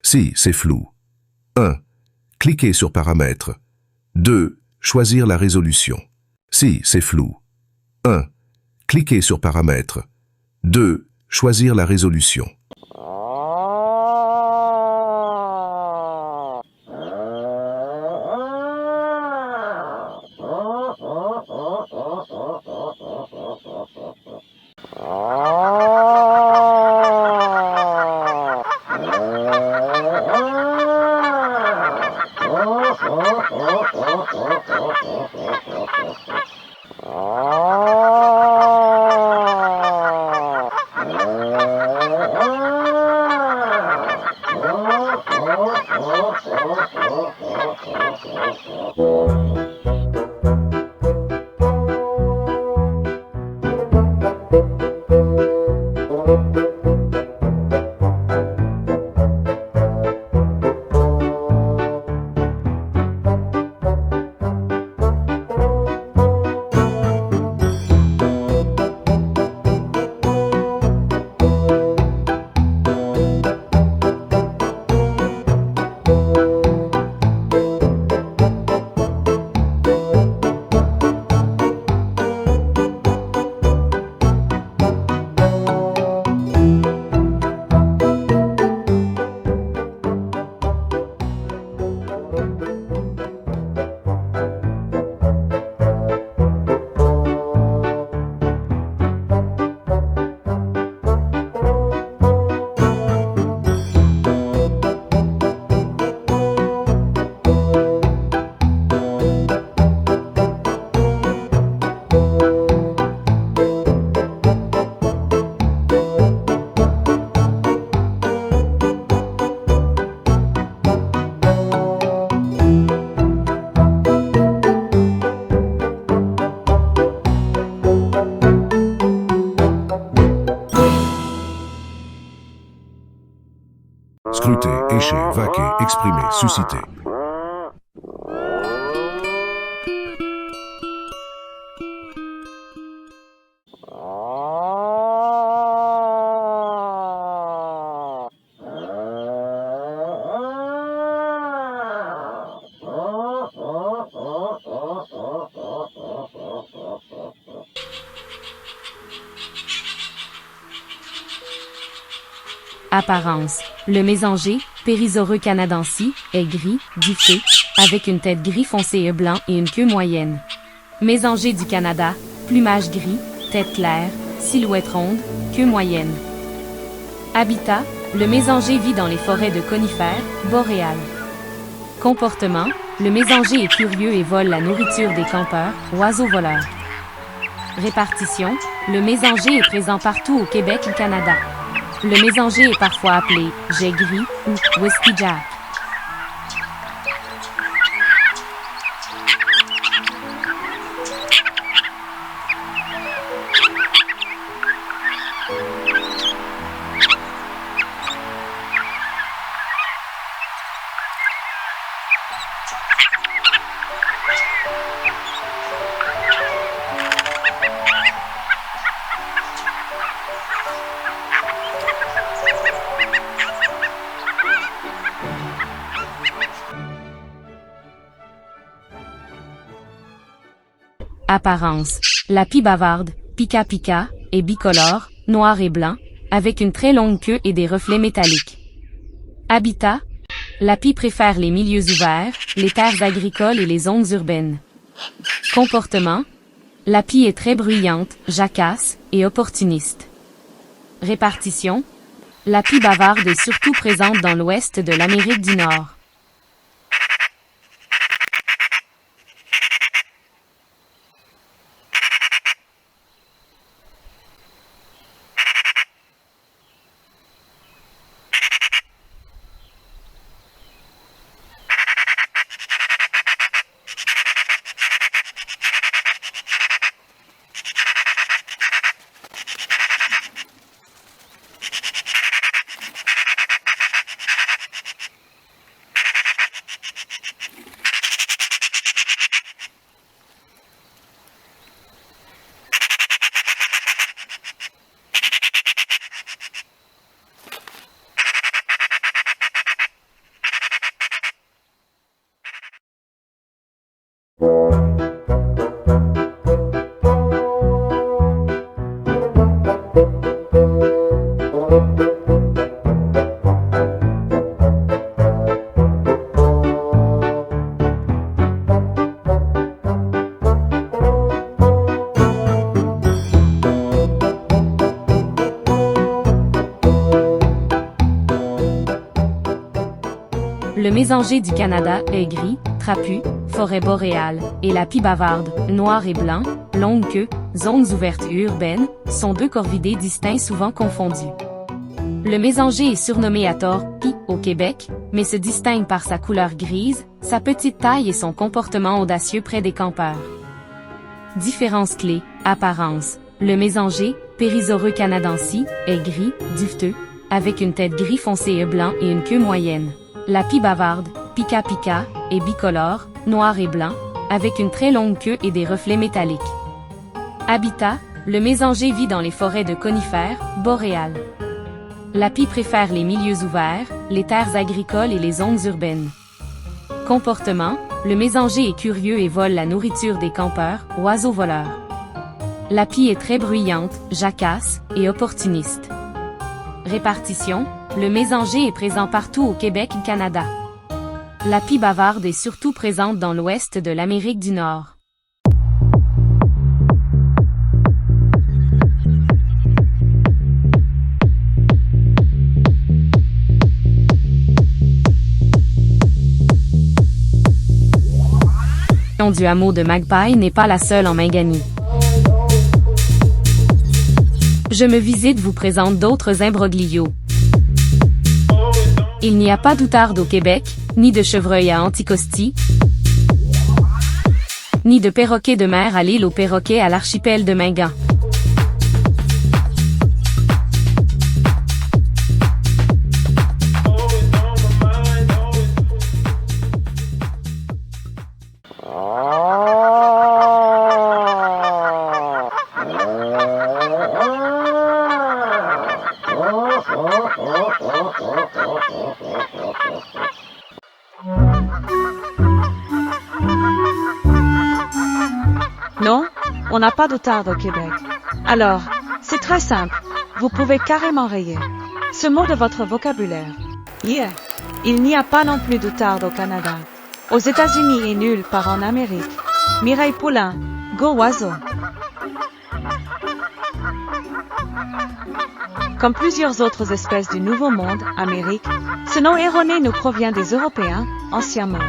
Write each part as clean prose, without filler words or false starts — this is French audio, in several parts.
Si, c'est flou. 1. Cliquez sur Paramètres. 2. Choisir la résolution. Si, c'est flou. 1. Cliquez sur Paramètres. 2. Choisir la résolution. Scruter, écher, vaquer, exprimer, susciter. Apparence. Le mésanger, Périsaurus canadensis, est gris, diffé, avec une tête gris foncé et blanc et une queue moyenne. Mésanger du Canada, plumage gris, tête claire, silhouette ronde, queue moyenne. Habitat. Le mésanger vit dans les forêts de conifères, boréales. Comportement. Le mésanger est curieux et vole la nourriture des campeurs, oiseaux voleurs. Répartition. Le mésanger est présent partout au Québec et Canada. Le mésanger est parfois appelé jet gris ou Whisky Jack. Apparence. La pie bavarde, Pika Pika, est bicolore, noir et blanc, avec une très longue queue et des reflets métalliques. Habitat. La pie préfère les milieux ouverts, les terres agricoles et les zones urbaines. Comportement. La pie est très bruyante, jacasse et opportuniste. Répartition. La pie bavarde est surtout présente dans l'ouest de l'Amérique du Nord. Le mésanger du Canada est gris, trapu, forêt boréale, et la pie bavarde, noir et blanc, longue queue, zones ouvertes et urbaines, sont deux corvidés distincts souvent confondus. Le mésanger est surnommé à tort « pie » au Québec, mais se distingue par sa couleur grise, sa petite taille et son comportement audacieux près des campeurs. Différences clés, apparence. Le mésanger, Périsaurus canadensis, est gris, duveteux, avec une tête gris foncé et blanc et une queue moyenne. La pie bavarde, Pica pica, est bicolore, noir et blanc, avec une très longue queue et des reflets métalliques. Habitat, le mésanger vit dans les forêts de conifères, boréales. La pie préfère les milieux ouverts, les terres agricoles et les zones urbaines. Comportement, le mésanger est curieux et vole la nourriture des campeurs, oiseaux voleurs. La pie est très bruyante, jacasse et opportuniste. Répartition, le mésanger est présent partout au Québec et Canada. La pie bavarde est surtout présente dans l'ouest de l'Amérique du Nord. Du hameau de Magpie n'est pas la seule en Mingani. Je me visite vous présente d'autres imbroglios. Il n'y a pas d'outarde au Québec, ni de chevreuil à Anticosti, ni de perroquet de mer à l'île aux perroquets à l'archipel de Mingan. Non, on n'a pas d'outarde au Québec. Alors, c'est très simple. Vous pouvez carrément rayer ce mot de votre vocabulaire. Yeah. Il n'y a pas non plus d'outarde au Canada. Aux États-Unis et nulle part en Amérique. Mireille Poulain, go oiseau. Comme plusieurs autres espèces du Nouveau Monde, Amérique, ce nom erroné nous provient des Européens, ancien monde.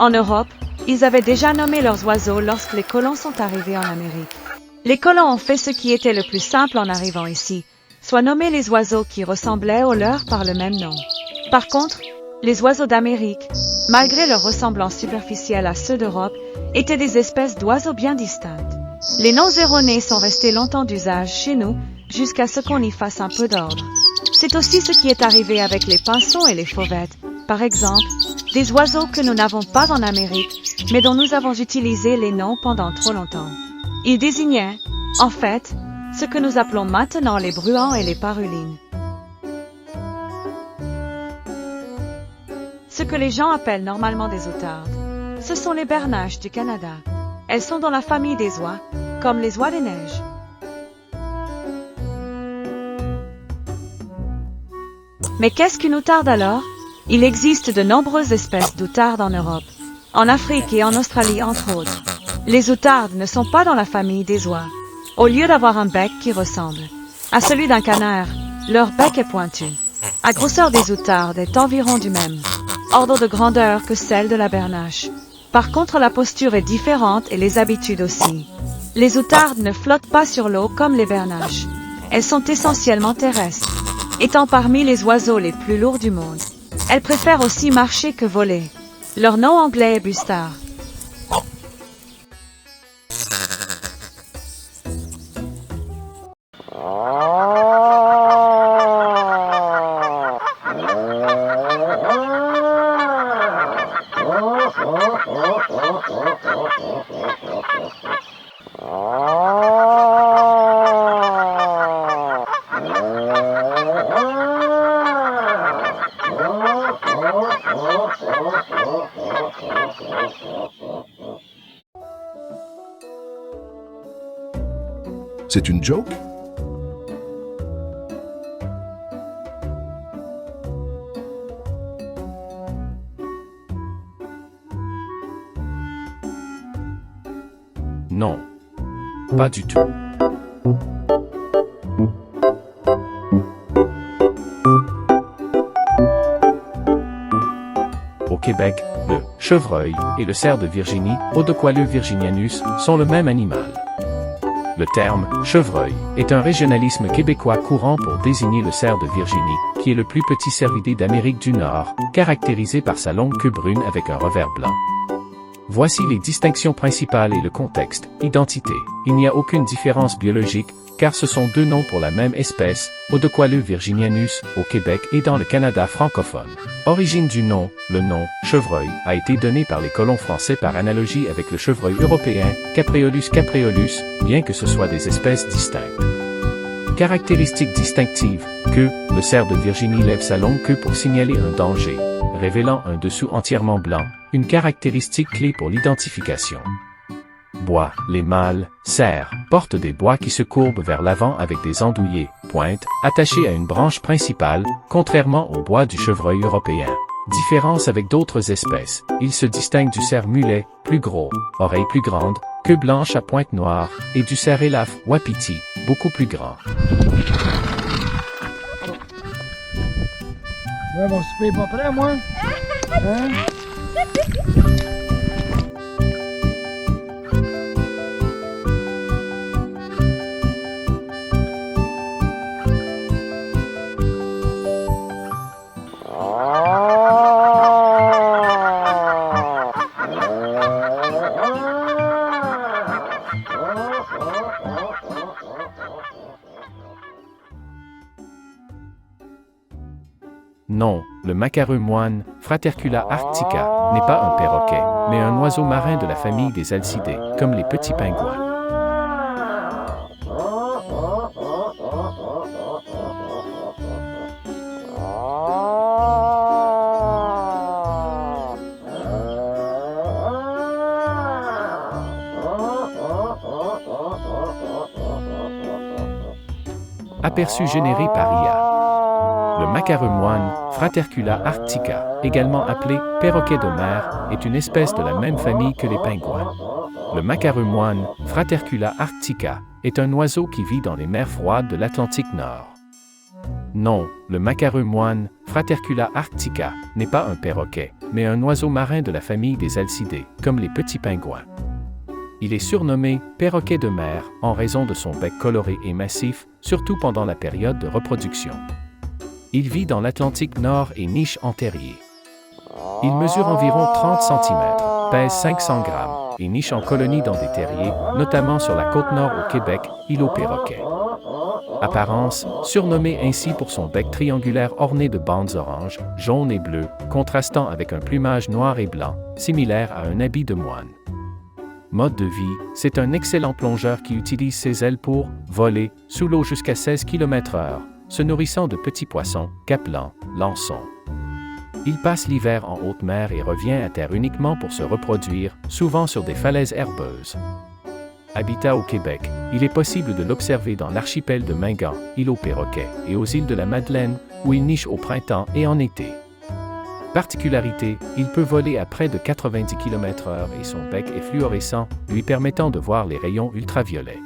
En Europe, ils avaient déjà nommé leurs oiseaux lorsque les colons sont arrivés en Amérique. Les colons ont fait ce qui était le plus simple en arrivant ici, soit nommer les oiseaux qui ressemblaient aux leurs par le même nom. Par contre, les oiseaux d'Amérique, malgré leur ressemblance superficielle à ceux d'Europe, étaient des espèces d'oiseaux bien distinctes. Les noms erronés sont restés longtemps d'usage chez nous, jusqu'à ce qu'on y fasse un peu d'ordre. C'est aussi ce qui est arrivé avec les pinsons et les fauvettes, par exemple, des oiseaux que nous n'avons pas en Amérique, mais dont nous avons utilisé les noms pendant trop longtemps. Ils désignaient, en fait, ce que nous appelons maintenant les bruants et les parulines. Ce que les gens appellent normalement des outardes, ce sont les bernaches du Canada. Elles sont dans la famille des oies, comme les oies des neiges. Mais qu'est-ce qu'une outarde alors? Il existe de nombreuses espèces d'outardes en Europe, en Afrique et en Australie entre autres. Les outardes ne sont pas dans la famille des oies. Au lieu d'avoir un bec qui ressemble à celui d'un canard, leur bec est pointu. La grosseur des outardes est environ du même ordre de grandeur que celle de la bernache. Par contre, la posture est différente et les habitudes aussi. Les outardes ne flottent pas sur l'eau comme les bernaches. Elles sont essentiellement terrestres, étant parmi les oiseaux les plus lourds du monde. Elles préfèrent aussi marcher que voler. Leur nom anglais est bustard. C'est une joke? Non, pas du tout. Québec, le chevreuil et le cerf de Virginie, Odoqualeux virginianus, sont le même animal. Le terme « chevreuil » est un régionalisme québécois courant pour désigner le cerf de Virginie, qui est le plus petit cervidé d'Amérique du Nord, caractérisé par sa longue queue brune avec un revers blanc. Voici les distinctions principales et le contexte. Identité. Il n'y a aucune différence biologique, car ce sont deux noms pour la même espèce, Odoqualeux virginianus, au Québec et dans le Canada francophone. Origine du nom. Le nom « chevreuil » a été donné par les colons français par analogie avec le chevreuil européen, Capreolus capreolus, bien que ce soit des espèces distinctes. Caractéristiques distinctives. Queue. Le cerf de Virginie lève sa longue queue pour signaler un danger, révélant un dessous entièrement blanc, une caractéristique clé pour l'identification. Bois. Les mâles, cerfs, portent des bois qui se courbent vers l'avant avec des andouillés, pointes, attachés à une branche principale, contrairement au bois du chevreuil européen. Différence avec d'autres espèces. Il se distingue du cerf mulet, plus gros, oreilles plus grandes, queue blanche à pointe noire, et du cerf élaphe, wapiti, beaucoup plus grand. Ouais, mon souper est pas prêt, moi? Hein? Non, le macareux moine, Fratercula arctica, n'est pas un perroquet, mais un oiseau marin de la famille des alcidés, comme les petits pingouins. Aperçu généré par IA. Le macareux moine, Fratercula arctica, également appelé perroquet de mer, est une espèce de la même famille que les pingouins. Le macareux moine, Fratercula arctica, est un oiseau qui vit dans les mers froides de l'Atlantique Nord. Non, le macareux moine, Fratercula arctica, n'est pas un perroquet, mais un oiseau marin de la famille des alcidés, comme les petits pingouins. Il est surnommé perroquet de mer en raison de son bec coloré et massif, surtout pendant la période de reproduction. Il vit dans l'Atlantique Nord et niche en terrier. Il mesure environ 30 cm, pèse 500 grammes et niche en colonie dans des terriers, notamment sur la côte nord au Québec, îlot perroquet. Apparence, surnommé ainsi pour son bec triangulaire orné de bandes oranges, jaunes et bleues, contrastant avec un plumage noir et blanc, similaire à un habit de moine. Mode de vie, c'est un excellent plongeur qui utilise ses ailes pour voler sous l'eau jusqu'à 16 km/h, se nourrissant de petits poissons, capelans, lançons. Il passe l'hiver en haute mer et revient à terre uniquement pour se reproduire, souvent sur des falaises herbeuses. Habitat au Québec, il est possible de l'observer dans l'archipel de Mingan, îlot perroquet, et aux îles de la Madeleine, où il niche au printemps et en été. Particularité, il peut voler à près de 90 km/h et son bec est fluorescent, lui permettant de voir les rayons ultraviolets.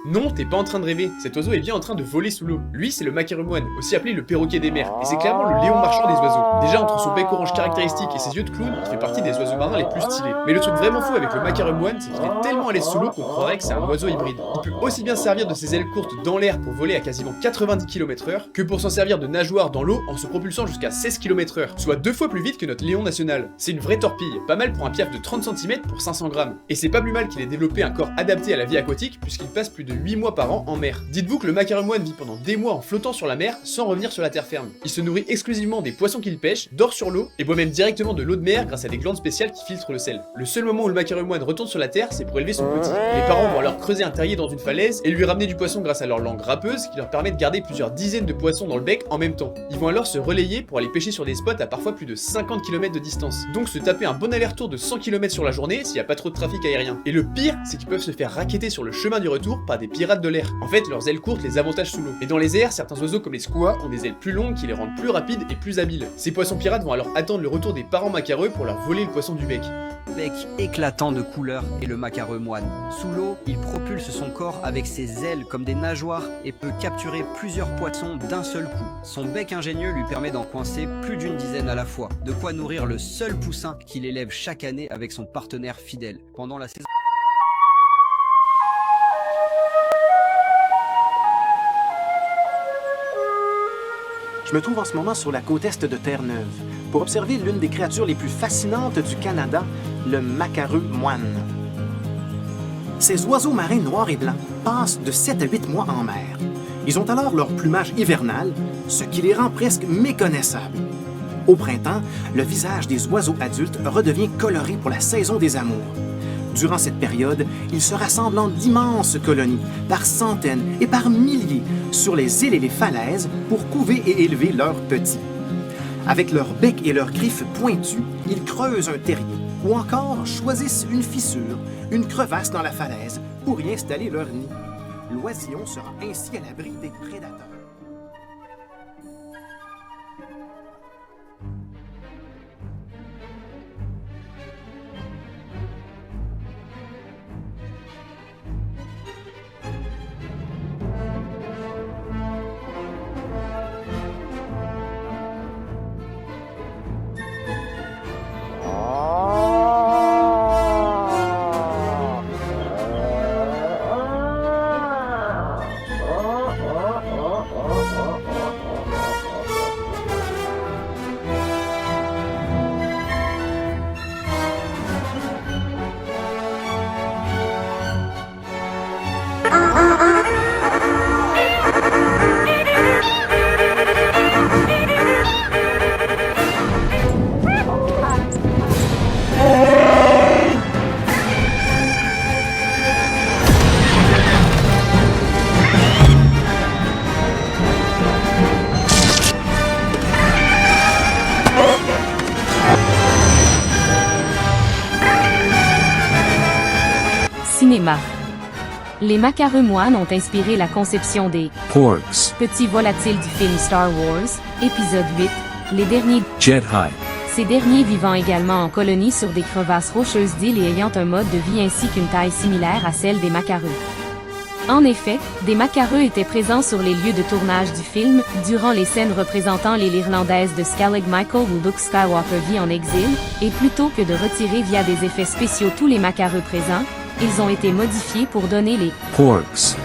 Non, t'es pas en train de rêver, cet oiseau est bien en train de voler sous l'eau. Lui, c'est le macareux moine, aussi appelé le perroquet des mers, et c'est clairement le léon marchand des oiseaux. Déjà, entre son bec orange caractéristique et ses yeux de clown, il fait partie des oiseaux marins les plus stylés. Mais le truc vraiment fou avec le macareux moine, c'est qu'il est tellement à l'aise sous l'eau qu'on croirait que c'est un oiseau hybride. Il peut aussi bien servir de ses ailes courtes dans l'air pour voler à quasiment 90 km/h, que pour s'en servir de nageoire dans l'eau en se propulsant jusqu'à 16 km/h, soit 2 fois plus vite que notre léon national. C'est une vraie torpille, pas mal pour un piaf de 30 cm pour 500 grammes. Et c'est pas plus mal qu'il ait développé un corps adapté à la vie aquatique, puisqu'il passe plus de 8 mois par an en mer. Dites-vous que le macareux moine vit pendant des mois en flottant sur la mer sans revenir sur la terre ferme. Il se nourrit exclusivement des poissons qu'il pêche, dort sur l'eau et boit même directement de l'eau de mer grâce à des glandes spéciales qui filtrent le sel. Le seul moment où le macareux moine retourne sur la terre, c'est pour élever son petit. Les parents vont alors creuser un terrier dans une falaise et lui ramener du poisson grâce à leur langue râpeuse qui leur permet de garder plusieurs dizaines de poissons dans le bec en même temps. Ils vont alors se relayer pour aller pêcher sur des spots à parfois plus de 50 km de distance. Donc se taper un bon aller-retour de 100 km sur la journée s'il n'y a pas trop de trafic aérien. Et le pire, c'est qu'ils peuvent se faire racketter sur le chemin du retour par des pirates de l'air. En fait, leurs ailes courtes les avantages sous l'eau. Et dans les airs, certains oiseaux comme les squois ont des ailes plus longues qui les rendent plus rapides et plus habiles. Ces poissons pirates vont alors attendre le retour des parents macareux pour leur voler le poisson du bec. bec éclatant de couleurs est le macareux moine. Sous l'eau, il propulse son corps avec ses ailes comme des nageoires et peut capturer plusieurs poissons d'un seul coup. Son bec ingénieux lui permet d'en coincer plus d'une dizaine à la fois, de quoi nourrir le seul poussin qu'il élève chaque année avec son partenaire fidèle. Pendant la saison... Je me trouve en ce moment sur la côte est de Terre-Neuve pour observer l'une des créatures les plus fascinantes du Canada, le macareux moine. Ces oiseaux marins noirs et blancs passent de 7 à 8 mois en mer. Ils ont alors leur plumage hivernal, ce qui les rend presque méconnaissables. Au printemps, le visage des oiseaux adultes redevient coloré pour la saison des amours. Durant cette période, ils se rassemblent en d'immenses colonies, par centaines et par milliers, sur les îles et les falaises pour couver et élever leurs petits. Avec leur bec et leurs griffes pointues, ils creusent un terrier ou encore choisissent une fissure, une crevasse dans la falaise pour y installer leur nid. L'oisillon sera ainsi à l'abri des prédateurs. Cinéma. Les macareux moines ont inspiré la conception des Porgs, petits volatiles du film Star Wars, épisode 8, les derniers Jedi, ces derniers vivant également en colonie sur des crevasses rocheuses d'îles et ayant un mode de vie ainsi qu'une taille similaire à celle des macareux. En effet, des macareux étaient présents sur les lieux de tournage du film, durant les scènes représentant l'île irlandaise de Scalig Michael où Luke Skywalker vit en exil, et plutôt que de retirer via des effets spéciaux tous les macareux présents, ils ont été modifiés pour donner les Porgs,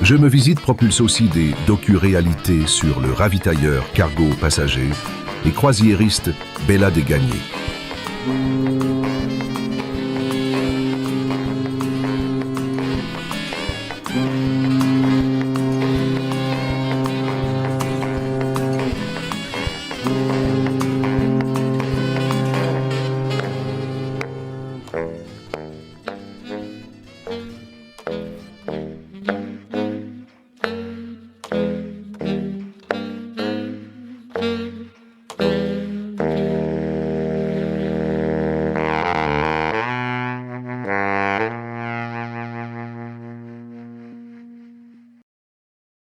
Je me visite propulse aussi des docu-réalités sur le ravitailleur cargo passager et croisiériste Bella Desgagnés.